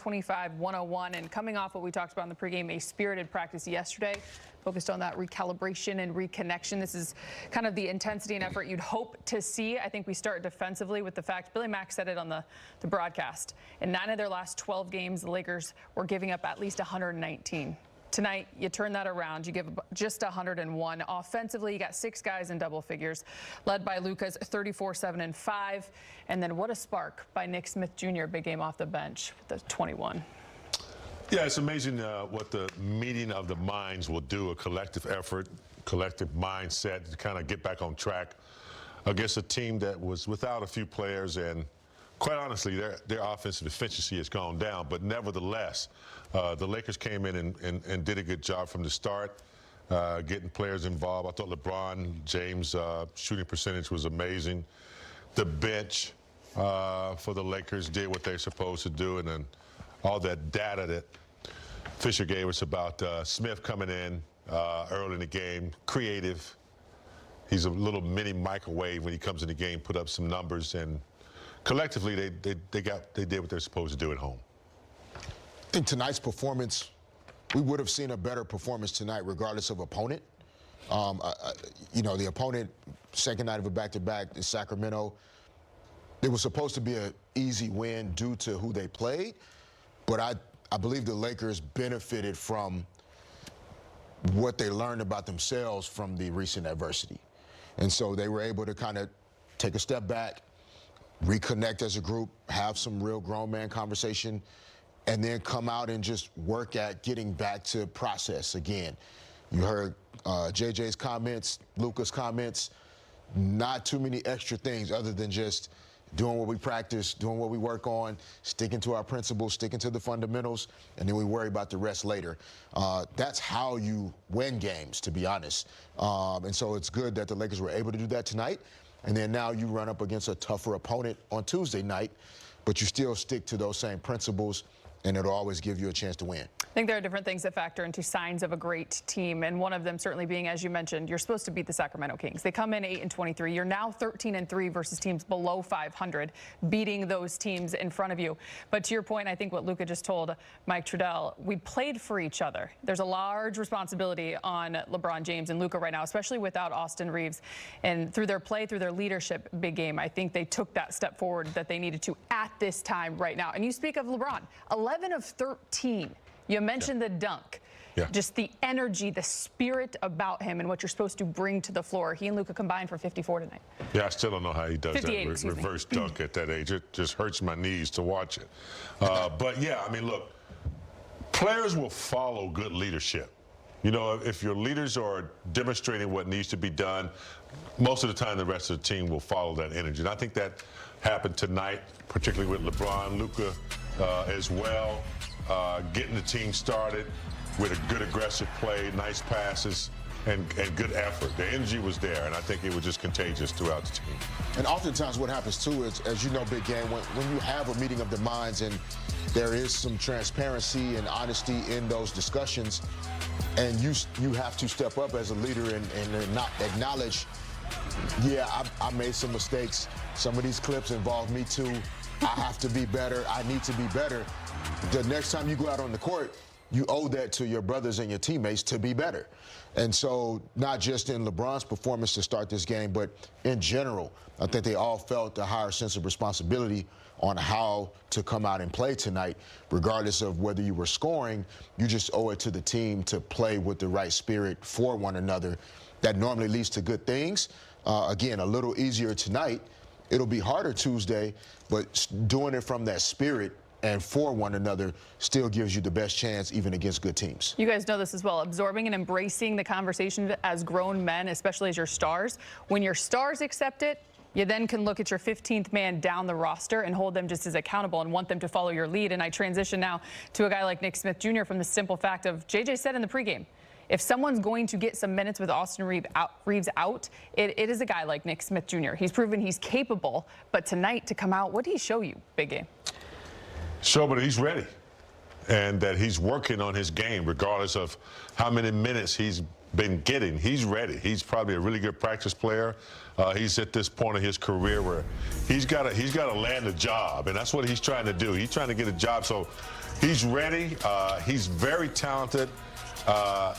25-101. And coming off what we talked about in the pregame, a spirited practice yesterday, focused on that recalibration and reconnection. This is kind of the intensity and effort you'd hope to see. I think we start defensively with the fact, Billy Mack said it on the broadcast. In 9 of their last 12 games, the Lakers were giving up at least 119. Tonight, you turn that around. You give just 101. Offensively, you got 6 guys in double figures, led by Luka's 34, 7, and 5. And then what a spark by Nick Smith Jr., big game off the bench with the 21. Yeah, it's amazing what the meeting of the minds will do, a collective effort, collective mindset to kind of get back on track against a team that was without a few players, and quite honestly, their offensive efficiency has gone down. But nevertheless, the Lakers came in and did a good job from the start, getting players involved. I thought LeBron James' shooting percentage was amazing. The bench for the Lakers did what they're supposed to do, and then all that data that Fisher gave us about Smith coming in early in the game, creative. He's a little mini microwave when he comes in the game, put up some numbers, and collectively they did what they're supposed to do at home. I think tonight's performance, we would have seen a better performance tonight regardless of opponent. You know, the opponent, second night of a back-to-back in Sacramento, it was supposed to be an easy win due to who they played, but I believe the Lakers benefited from what they learned about themselves from the recent adversity. And so they were able to kind of take a step back, reconnect as a group, have some real grown man conversation, and then come out and just work at getting back to process again. You heard JJ's comments, Luka's comments, not too many extra things other than just doing what we practice, doing what we work on, sticking to our principles, sticking to the fundamentals, and then we worry about the rest later. That's how you win games, to be honest. And so it's good that the Lakers were able to do that tonight. And then now you run up against a tougher opponent on Tuesday night, but you still stick to those same principles, and it'll always give you a chance to win. I think there are different things that factor into signs of a great team, and one of them certainly being, as you mentioned, you're supposed to beat the Sacramento Kings. They come in 8-23. You're now 13-3 versus teams below 500, beating those teams in front of you. But to your point, I think what Luka just told Mike Trudell, we played for each other. There's a large responsibility on LeBron James and Luka right now, especially without Austin Reeves. And through their play, through their leadership, big game, I think they took that step forward that they needed to at this time right now. And you speak of LeBron, 11 of 13. You mentioned the dunk, just the energy, the spirit about him and what you're supposed to bring to the floor. He and Luka combined for 54 tonight. Yeah, I still don't know how he does that reverse dunk at that age. It just hurts my knees to watch it. But, yeah, I mean, look, players will follow good leadership. You know, if your leaders are demonstrating what needs to be done, most of the time the rest of the team will follow that energy. And I think that happened tonight, particularly with LeBron, Luka as well. Getting the team started with a good aggressive play, nice passes, and good effort. The energy was there, and I think it was just contagious throughout the team. And oftentimes what happens, too, is, as you know, Big Game, when you have a meeting of the minds and there is some transparency and honesty in those discussions, and you have to step up as a leader and not acknowledge, yeah, I made some mistakes. Some of these clips involve me, too. I have to be better. I need to be better. The next time you go out on the court, you owe that to your brothers and your teammates to be better. And so not just in LeBron's performance to start this game, but in general, I think they all felt a higher sense of responsibility on how to come out and play tonight. Regardless of whether you were scoring, you just owe it to the team to play with the right spirit for one another. That normally leads to good things. Again, a little easier tonight. It'll be harder Tuesday, but doing it from that spirit and for one another still gives you the best chance even against good teams. You guys know this as well, absorbing and embracing the conversation as grown men, especially as your stars. When your stars accept it, you then can look at your 15th man down the roster and hold them just as accountable and want them to follow your lead. And I transition now to a guy like Nick Smith Jr. from the simple fact of, JJ said in the pregame, if someone's going to get some minutes with Austin Reeves out, it is a guy like Nick Smith Jr. He's proven he's capable, but tonight to come out, what did he show you, big game? Show that he's ready and that he's working on his game regardless of how many minutes he's been getting. He's ready. He's probably a really good practice player. He's at this point of his career where he's got to land a job, and that's what he's trying to do. He's trying to get a job. So He's ready. He's very talented.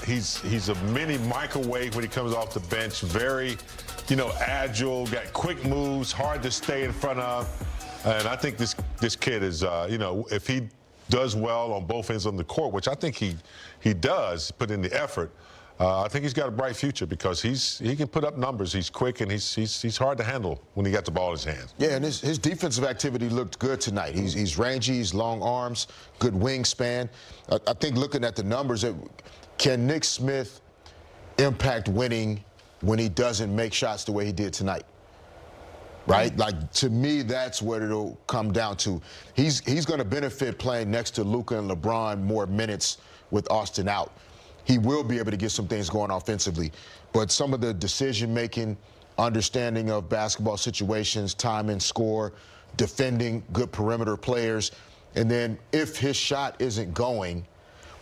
He's a mini microwave when he comes off the bench. Very, agile, got quick moves, hard to stay in front of. And I think this kid is, if he does well on both ends of the court, which I think he does, put in the effort, I think he's got a bright future because he can put up numbers. He's quick and he's hard to handle when he got the ball in his hands. Yeah, and his defensive activity looked good tonight. He's rangy, he's long arms, good wingspan. I think looking at the numbers, can Nick Smith impact winning when he doesn't make shots the way he did tonight? Right? Like, to me, that's what it'll come down to. He's going to benefit playing next to Luka and LeBron more minutes with Austin out. He will be able to get some things going offensively. But some of the decision-making, understanding of basketball situations, time and score, defending, good perimeter players, and then if his shot isn't going,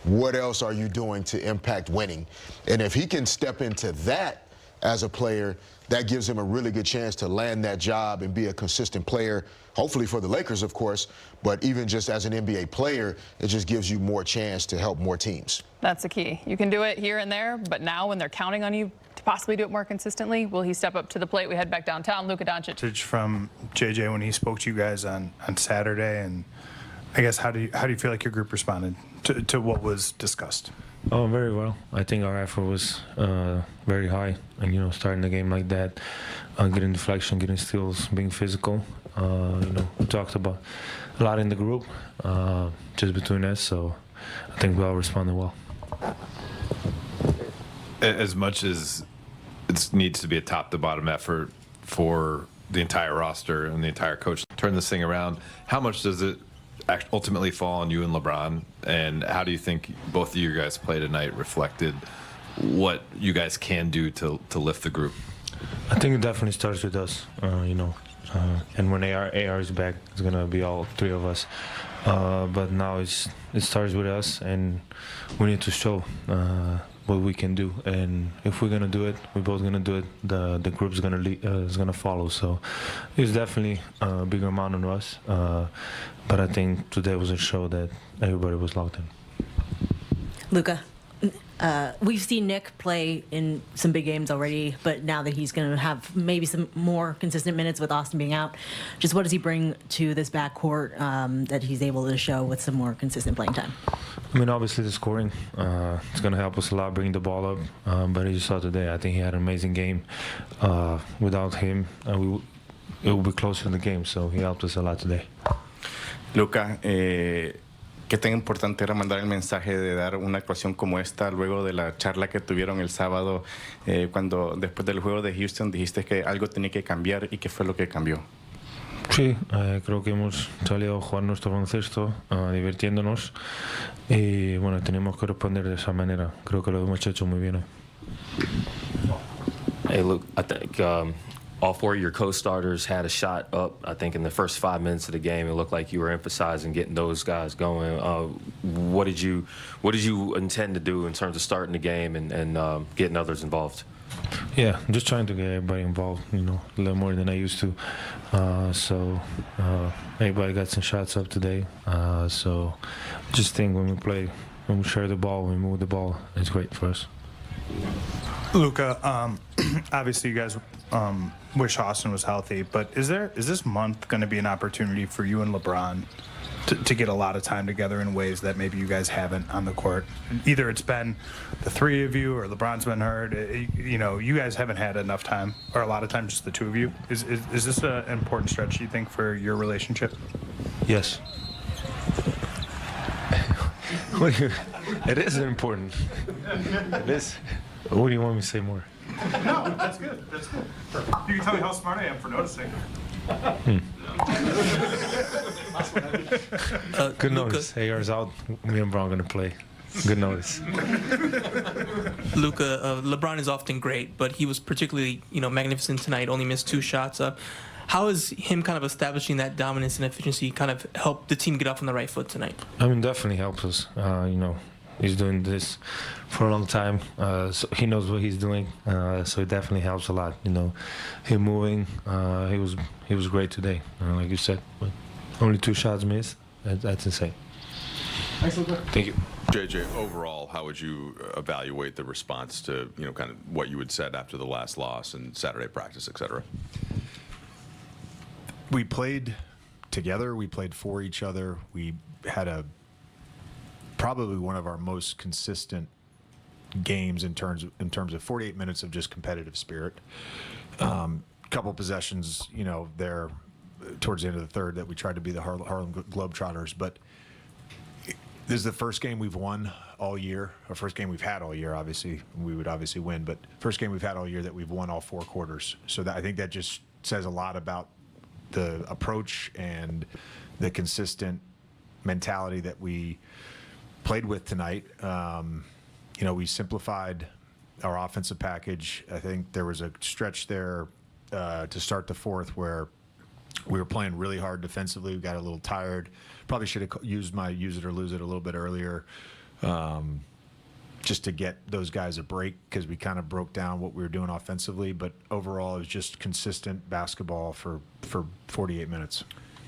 what else are you doing to impact winning? And if he can step into that as a player, that gives him a really good chance to land that job and be a consistent player, hopefully for the Lakers, of course, but even just as an NBA player, it just gives you more chance to help more teams. That's the key. You can do it here and there, but now when they're counting on you to possibly do it more consistently, will he step up to the plate? We head back downtown. Luka Doncic. From JJ when he spoke to you guys on Saturday, and I guess how do you feel like your group responded to what was discussed? Oh, very well. I think our effort was very high, and starting the game like that, getting deflection, getting steals, being physical. We talked about a lot in the group, just between us. So I think we all responded well. As much as it needs to be a top-to-bottom effort for the entire roster and the entire coach to turn this thing around, how much does it ultimately fall on you and LeBron, and how do you think both of you guys play tonight reflected what you guys can do to lift the group? I think it definitely starts with us, and when AR is back, it's gonna be all three of us. But now it starts with us, and we need to show what we can do. And if we're gonna do it, we're both gonna do it. The group's gonna follow. So it's definitely a bigger amount on us. But I think today was a show that everybody was locked in. Luka, we've seen Nick play in some big games already, but now that he's going to have maybe some more consistent minutes with Austin being out, just what does he bring to this backcourt that he's able to show with some more consistent playing time? I mean, obviously the scoring, it's going to help us a lot, bring the ball up. But as you saw today, I think he had an amazing game. Without him, it will be closer in the game, so he helped us a lot today. Luka, ¿qué tan importante era mandar el mensaje de dar una actuación como esta luego de la charla que tuvieron el sábado cuando después del juego de Houston dijiste que algo tenía que cambiar y qué fue lo que cambió? Sí, creo que hemos salido a jugar nuestro baloncesto, divirtiéndonos y bueno, tenemos que responder de esa manera. Creo que lo hemos hecho muy bien hoy. Hey, Luke, I think all four of your co-starters had a shot up. I think in the first 5 minutes of the game, it looked like you were emphasizing getting those guys going. What did you intend to do in terms of starting the game and getting others involved? Yeah, just trying to get everybody involved, a little more than I used to. So everybody got some shots up today. So just think when we share the ball, when we move the ball, it's great for us. Luka, obviously you guys wish Austin was healthy, but is this month going to be an opportunity for you and LeBron to get a lot of time together in ways that maybe you guys haven't on the court? Either it's been the three of you or LeBron's been hurt. You guys haven't had enough time, or a lot of time, just the two of you. Is this an important stretch, do you think, for your relationship? Yes. It is important. It is. What do you want me to say more? No, that's good. That's good. You can tell me how smart I am for noticing. Good notice. AR's out. Me and Brown gonna play. Good notice. Luka, LeBron is often great, but he was particularly, magnificent tonight. Only missed 2 shots. How is him kind of establishing that dominance and efficiency kind of help the team get off on the right foot tonight? I mean, definitely helps us. He's doing this for a long time, so he knows what he's doing. So it definitely helps a lot. Him moving. He was great today, like you said. But only 2 shots missed. That's insane. Thank you. JJ, overall, how would you evaluate the response to, kind of what you had said after the last loss and Saturday practice, et cetera? We played together. We played for each other. We had probably one of our most consistent games in terms of 48 minutes of just competitive spirit. Couple possessions, there towards the end of the third that we tried to be the Harlem Globetrotters, but this is the first game we've won all year, or first game we've had all year. Obviously, we would obviously win, but first game we've had all year that we've won all 4 quarters. So I think that just says a lot about the approach and the consistent mentality that we played with tonight. We simplified our offensive package. I think there was a stretch there to start the fourth where we were playing really hard defensively. We got a little tired. Probably should have used my use it or lose it a little bit earlier, just to get those guys a break, because we kind of broke down what we were doing offensively. But overall, it was just consistent basketball for 48 minutes.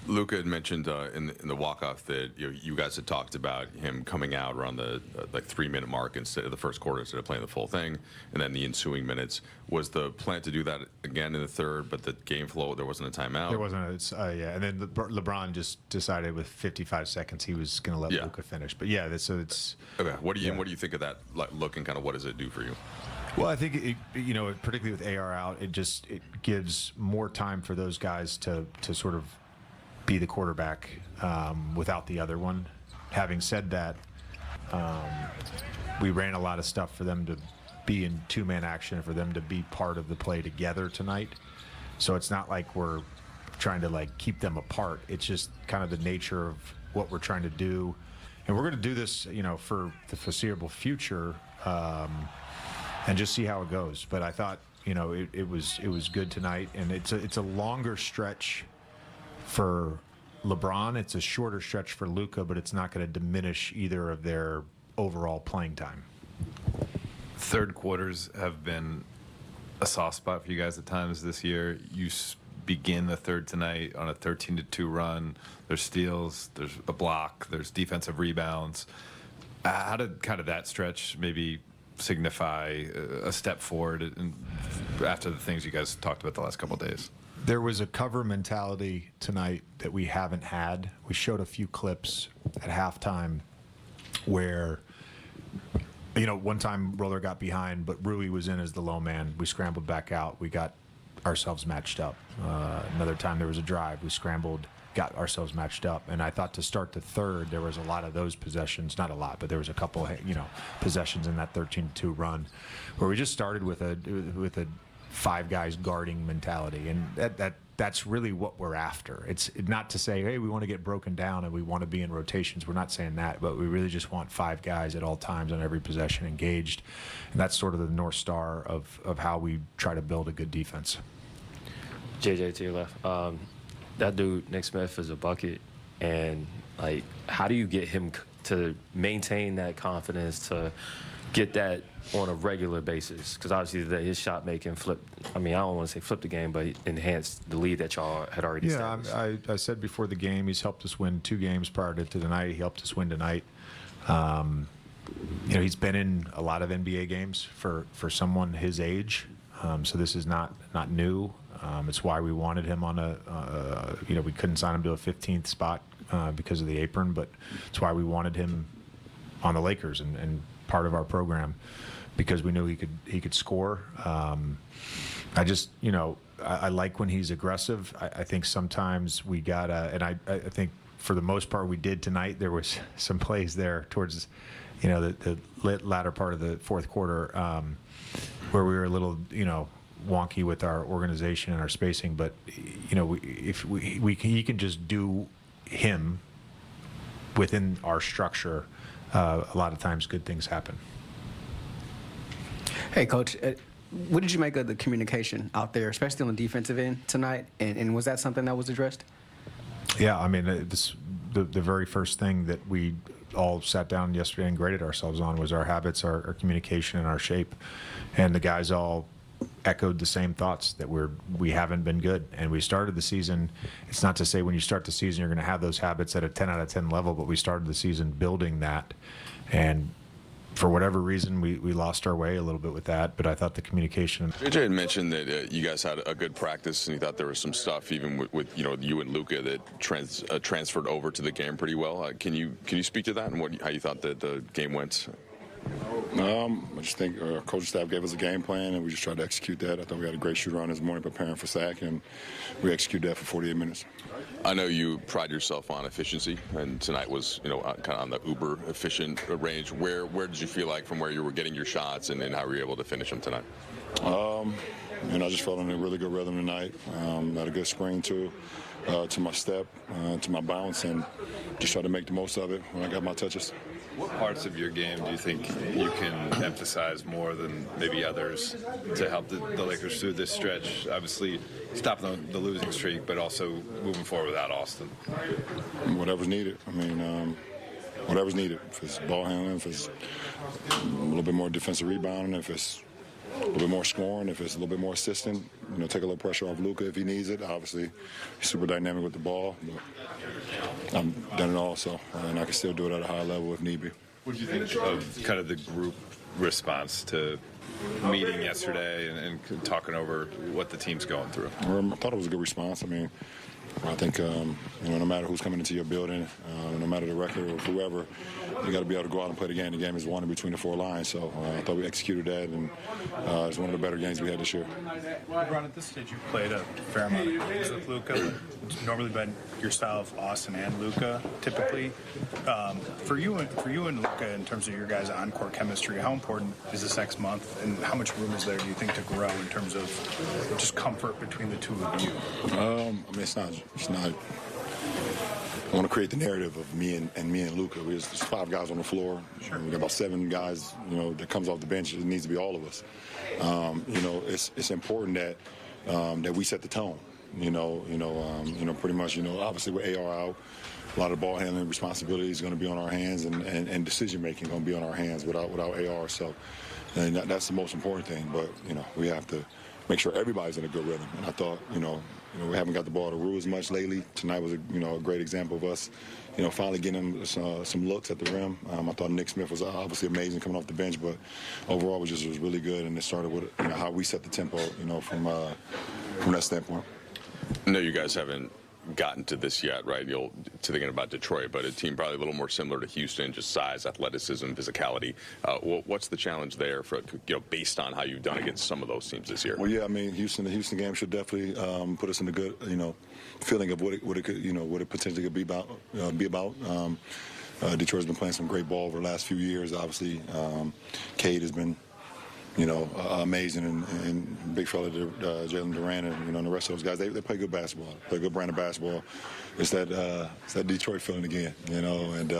Luka had mentioned in the walk-off that you guys had talked about him coming out around the 3-minute mark instead of the first quarter, instead of playing the full thing, and then the ensuing minutes. Was the plan to do that again in the third, but the game flow, there wasn't a timeout? There wasn't yeah. And then LeBron just decided with 55 seconds he was going to let Luka finish. But yeah, so it's okay. What do you think of that look, and kind of what does it do for you? Well, I think particularly with AR out, it gives more time for those guys to sort of be the quarterback without the other one. Having said that, we ran a lot of stuff for them to be in 2-man action, for them to be part of the play together tonight. So it's not like we're trying to keep them apart. It's just kind of the nature of what we're trying to do. And we're going to do this, for the foreseeable future, and just see how it goes. But I thought, it was good tonight, and it's a longer stretch for LeBron. It's a shorter stretch for Luka, but it's not going to diminish either of their overall playing time. Third quarters have been a soft spot for you guys at times this year. You begin the third tonight on a 13-2 run. There's steals, there's a block, there's defensive rebounds. How did kind of that stretch maybe signify a step forward after the things you guys talked about the last couple of days? There was a cover mentality tonight that we haven't had. We showed a few clips at halftime where, one time Roller got behind, but Rui was in as the low man. We scrambled back out. We got ourselves matched up. Another time there was a drive. We scrambled, got ourselves matched up. And I thought to start the third, there was a lot of those possessions. Not a lot, but there was a couple, possessions in that 13-2 run where we just started with a 5 guys guarding mentality, and that's really what we're after. It's not to say, hey, we want to get broken down and we want to be in rotations. We're not saying that, but we really just want 5 guys at all times on every possession engaged, and that's sort of the North Star of how we try to build a good defense. JJ to your left, that dude Nick Smith is a bucket, and how do you get him to maintain that confidence, to get that on a regular basis? Because obviously his shot making flipped. I don't want to say flipped the game, but enhanced the lead that y'all had already established. I said before the game, he's helped us win 2 games prior to tonight. He helped us win tonight. He's been in a lot of NBA games for someone his age, so this is not new. It's why we wanted him on we couldn't sign him to a 15th spot because of the apron, but it's why we wanted him on the Lakers and part of our program, because we knew he could score. I just, I like when he's aggressive. I think sometimes we gotta, and I think for the most part we did tonight. There was some plays there towards, the latter part of the fourth quarter where we were a little, wonky with our organization and our spacing. But, he can just do him within our structure. A lot of times good things happen. Hey, Coach, what did you make of the communication out there, especially on the defensive end tonight? And was that something that was addressed? Yeah, the very first thing that we all sat down yesterday and graded ourselves on was our habits, our communication, and our shape. And the guys all echoed the same thoughts that we haven't been good. And we started the season. It's not to say when you start the season you're going to have those habits at a 10 out of 10 level, but we started the season building that. And for whatever reason, we lost our way a little bit with that, but I thought the communication. JJ had mentioned that you guys had a good practice, and he thought there was some stuff even with you and Luka that transferred over to the game pretty well. Can you speak to that and how you thought that the game went? I just think our coaching staff gave us a game plan, and we just tried to execute that. I thought we had a great shoot around this morning preparing for sack, and we executed that for 48 minutes. I know you pride yourself on efficiency, and tonight was, kind of on the uber efficient range. Where did you feel like from where you were getting your shots, and how were you able to finish them tonight? I just felt in a really good rhythm tonight. Had a good screen to my step, to my bounce, and just tried to make the most of it when I got my touches. What parts of your game do you think you can emphasize more than maybe others to help the Lakers through this stretch? Obviously, stopping the losing streak, but also moving forward without Austin. Whatever's needed. Whatever's needed. If it's ball handling, if it's a little bit more defensive rebounding, if it's a little bit more scoring, if it's a little bit more assisting, take a little pressure off Luka if he needs it. Obviously, he's super dynamic with the ball. But I've done it all, and I can still do it at a high level if need be. What did you think of kind of the group response to meeting yesterday and talking over what the team's going through? I thought it was a good response. I think, no matter who's coming into your building, no matter the record or whoever, you got to be able to go out and play the game. The game is won in between the four lines. So I thought we executed that, and it's one of the better games we had this year. LeBron, at this stage, you've played a fair amount of games with Luka. It's normally been yourself, Austin, and Luka, typically. For you and Luka, in terms of your guys' on-court chemistry, how important is this next month, and how much room is there, do you think, to grow in terms of just comfort between the two of you? It's not. I want to create the narrative of me and Luka. There's 5 guys on the floor. Sure. We got about 7 guys, that comes off the bench. It needs to be all of us. It's important that we set the tone. Pretty much. Obviously with AR out, a lot of the ball handling responsibility is going to be on our hands, and decision making going to be on our hands without AR. So, and that's the most important thing. But we have to make sure everybody's in a good rhythm. And I thought, we haven't got the ball to Rue as much lately. Tonight was a great example of us, finally getting some looks at the rim. I thought Nick Smith was obviously amazing coming off the bench, but overall was really good. And it started with how we set the tempo, from that standpoint. I know you guys haven't gotten to this yet, right? Thinking about Detroit, but a team probably a little more similar to Houston, just size, athleticism, physicality. What's the challenge there for based on how you've done against some of those teams this year? Well, yeah, the Houston game should definitely put us in a good, feeling of what it could, what it potentially could be about. Detroit's been playing some great ball over the last few years. Obviously, Cade has been, amazing, and big fella Jalen Durant, and the rest of those guys. They play good basketball, play good brand of basketball. It's that Detroit feeling again, and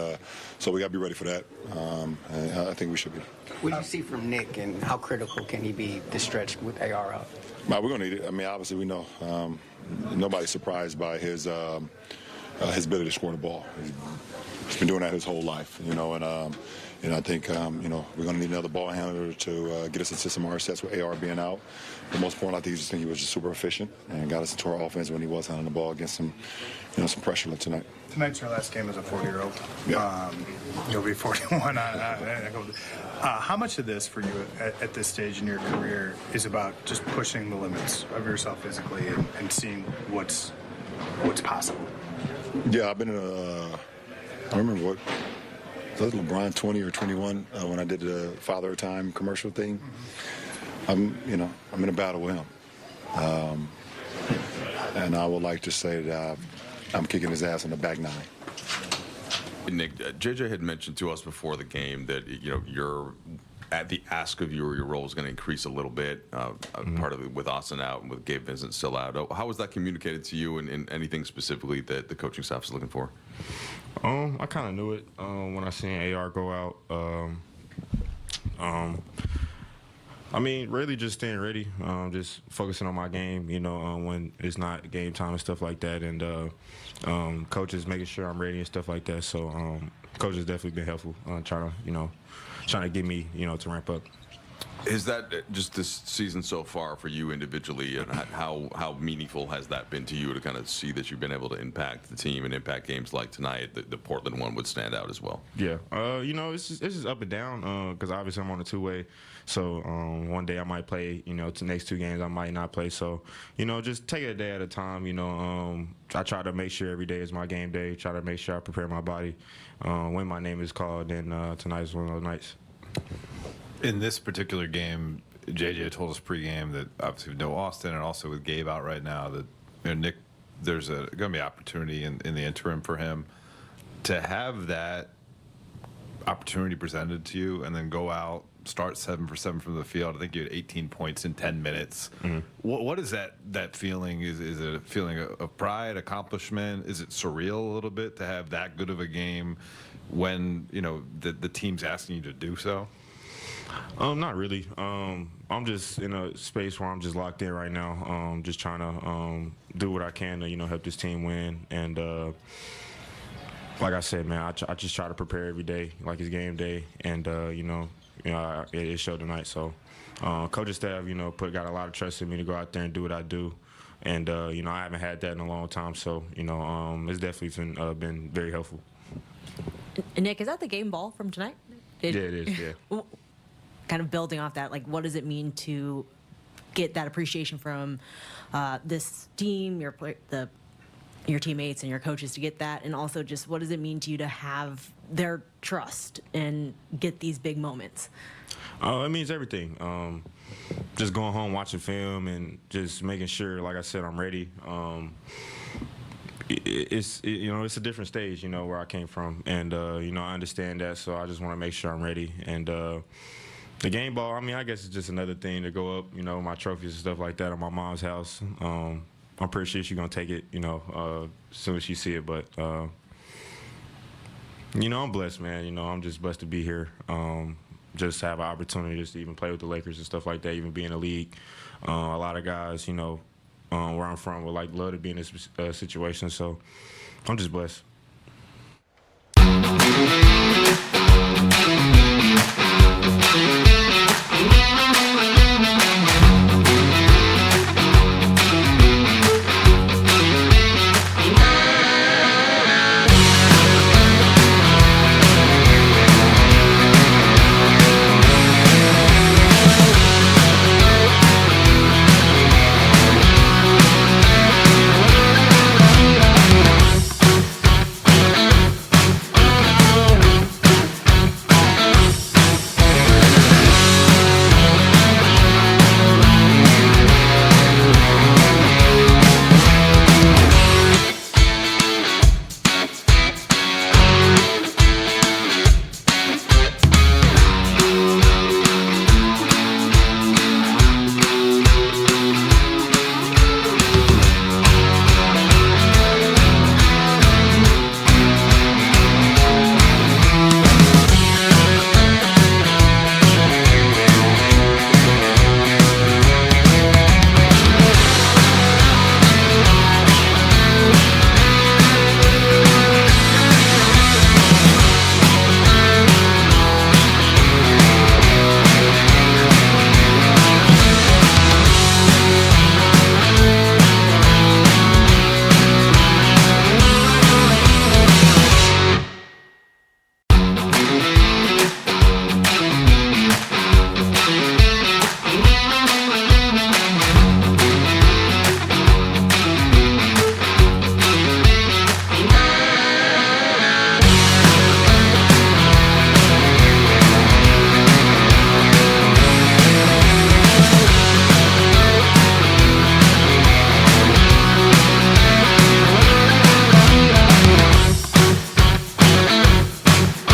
so we got to be ready for that. And I think we should be. What do you see from Nick, and how critical can he be this stretch with AR out? We're going to need it. Obviously we know nobody's surprised by his ability to score the ball. He's been doing that his whole life, and I think, we're going to need another ball handler to get us into some more sets with AR being out. But most important, I think he was just super efficient and got us into our offense when he was handling the ball against some pressure tonight. Tonight's your last game as a 40-year-old. Yeah. You'll be 41. How much of this for you at this stage in your career is about just pushing the limits of yourself physically and seeing what's possible? Yeah, I've been I remember what. Was that LeBron 20 or 21 when I did the Father Time commercial thing? I'm in a battle with him. And I would like to say that I'm kicking his ass in the back 9. Nick, JJ had mentioned to us before the game that, you're at the ask of your role is going to increase a little bit, part of it with Austin out and with Gabe Vincent still out. How was that communicated to you, and anything specifically that the coaching staff is looking for? I kind of knew it when I seen AR go out. Really just staying ready, just focusing on my game, when it's not game time and stuff like that, and coaches making sure I'm ready and stuff like that. So coach has definitely been helpful, trying to get me, to ramp up. Is that just this season so far for you individually, and how meaningful has that been to you to kind of see that you've been able to impact the team and impact games like tonight? The Portland one would stand out as well. Yeah, it's just up and down because obviously I'm on a two-way. So one day I might play, the next 2 games I might not play. So just take it a day at a time. I try to make sure every day is my game day. Try to make sure I prepare my body when my name is called. And tonight is one of those nights. In this particular game, JJ told us pregame that obviously with no Austin and also with Gabe out right now that Nick, there's going to be opportunity in the interim for him to have that opportunity presented to you and then go out, start 7 for 7 from the field. I think you had 18 points in 10 minutes. Mm-hmm. What is that feeling? Is it a feeling of pride, accomplishment? Is it surreal a little bit to have that good of a game when the team's asking you to do so? Not really. I'm just in a space where I'm just locked in right now. Just trying to do what I can to help this team win. And like I said, man, I just try to prepare every day like it's game day. And it showed tonight. So coaching staff, got a lot of trust in me to go out there and do what I do. And I haven't had that in a long time. So it's definitely been very helpful. Nick, is that the game ball from tonight? Yeah, it is. Yeah. Kind of building off that, like, what does it mean to get that appreciation from this team, your teammates and your coaches to get that, and also just what does it mean to you to have their trust and get these big moments? It means everything. Just going home, watching film, and just making sure, like I said, I'm ready. It's a different stage, where I came from, and I understand that, so I just want to make sure I'm ready. And the game ball, I guess it's just another thing to go up, my trophies and stuff like that at my mom's house. I'm pretty sure she's gonna take it, as soon as she see it. But I'm blessed, man. I'm just blessed to be here. Just have an opportunity just to even play with the Lakers and stuff like that, even be in the league. A lot of guys, where I'm from would love to be in this situation. So I'm just blessed.